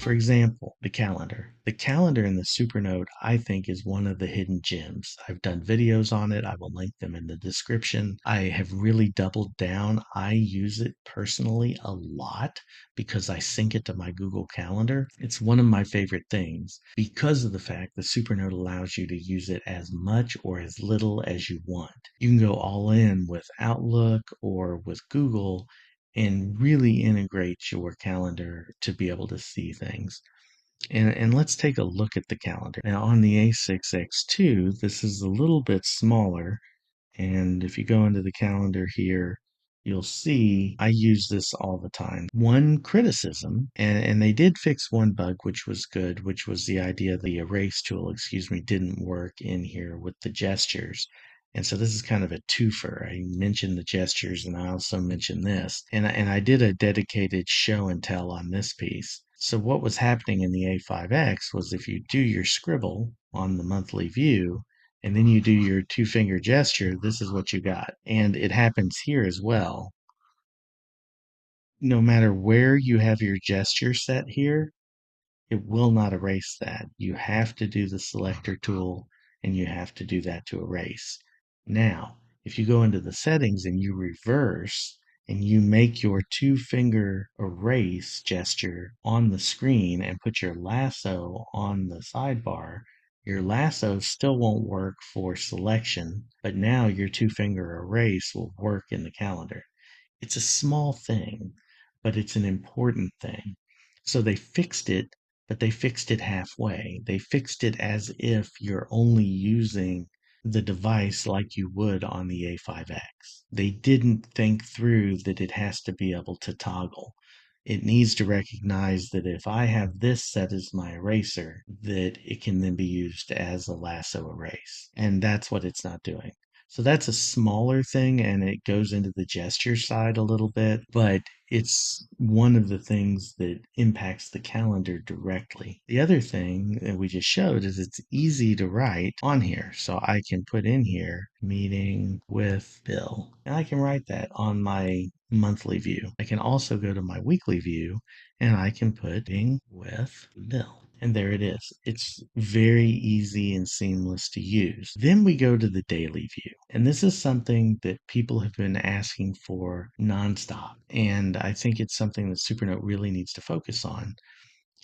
For example, the calendar. The calendar in the Supernote, I think, is one of the hidden gems. I've done videos on it. I will link them in the description. I have really doubled down. I use it personally a lot because I sync it to my Google Calendar. It's one of my favorite things because of the fact the Supernote allows you to use it as much or as little as you want. You can go all in with Outlook or with Google and really integrate your calendar to be able to see things. And let's take a look at the calendar. Now on the A6X2, this is a little bit smaller. And if you go into the calendar here, you'll see I use this all the time. One criticism, and they did fix one bug, which was good, which was the idea the erase tool, didn't work in here with the gestures. And so this is kind of a twofer. I mentioned the gestures and I also mentioned this. And I did a dedicated show and tell on this piece. So what was happening in the A5X was if you do your scribble on the monthly view, and then you do your two finger gesture, this is what you got. And it happens here as well. No matter where you have your gesture set here, it will not erase that. You have to do the selector tool and you have to do that to erase. Now, if you go into the settings and you reverse and you make your two finger erase gesture on the screen and put your lasso on the sidebar, your lasso still won't work for selection, but now your two finger erase will work in the calendar. It's a small thing, but it's an important thing. So they fixed it, but they fixed it halfway. They fixed it as if you're only using the device like you would on the A5X. They didn't think through that it has to be able to toggle. It needs to recognize that if I have this set as my eraser, that it can then be used as a lasso erase. And that's what it's not doing. So that's a smaller thing and it goes into the gesture side a little bit, but it's one of the things that impacts the calendar directly. The other thing that we just showed is it's easy to write on here. So I can put in here meeting with Bill and I can write that on my monthly view. I can also go to my weekly view and I can put meeting with Bill. And there it is. It's very easy and seamless to use. Then we go to the daily view. And this is something that people have been asking for nonstop. And I think it's something that Supernote really needs to focus on.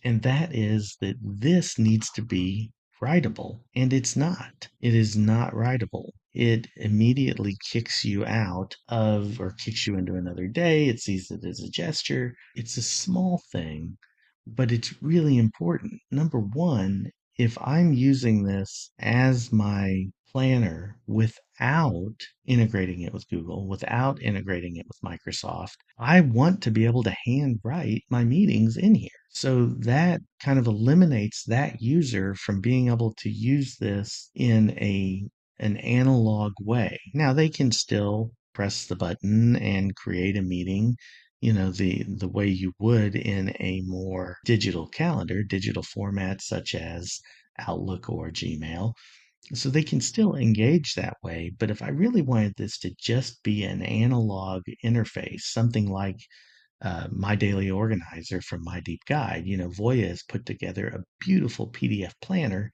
And that is that this needs to be writable. And it's not. It is not writable. It immediately kicks you out of or kicks you into another day. It sees it as a gesture. It's a small thing, but it's really important. Number one, if I'm using this as my planner without integrating it with Google, without integrating it with Microsoft, I want to be able to handwrite my meetings in here. So that kind of eliminates that user from being able to use this in an analog way. Now they can still press the button and create a meeting, the way you would in a more digital calendar, digital format such as Outlook or Gmail. So they can still engage that way. But if I really wanted this to just be an analog interface, something like My Daily Organizer from My Deep Guide, Voya has put together a beautiful PDF planner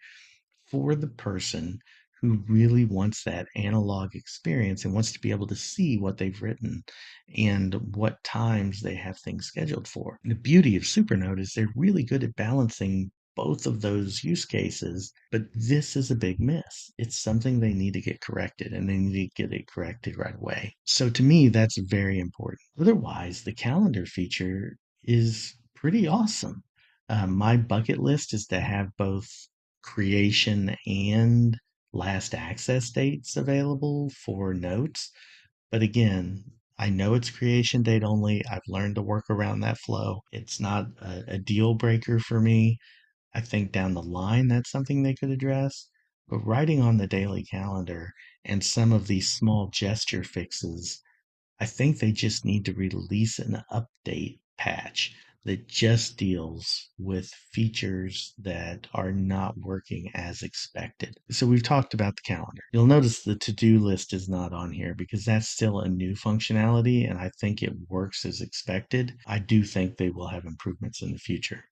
for the person who really wants that analog experience and wants to be able to see what they've written and what times they have things scheduled for. The beauty of Supernote is they're really good at balancing both of those use cases, but this is a big miss. It's something they need to get corrected and they need to get it corrected right away. So to me, that's very important. Otherwise, the calendar feature is pretty awesome. My bucket list is to have both creation and last access dates available for notes. But again, I know it's creation date only. I've learned to work around that flow. It's not a deal breaker for me. I think down the line that's something they could address. But writing on the daily calendar and some of these small gesture fixes, I think they just need to release an update patch that just deals with features that are not working as expected. So we've talked about the calendar. You'll notice the to-do list is not on here because that's still a new functionality and I think it works as expected. I do think they will have improvements in the future.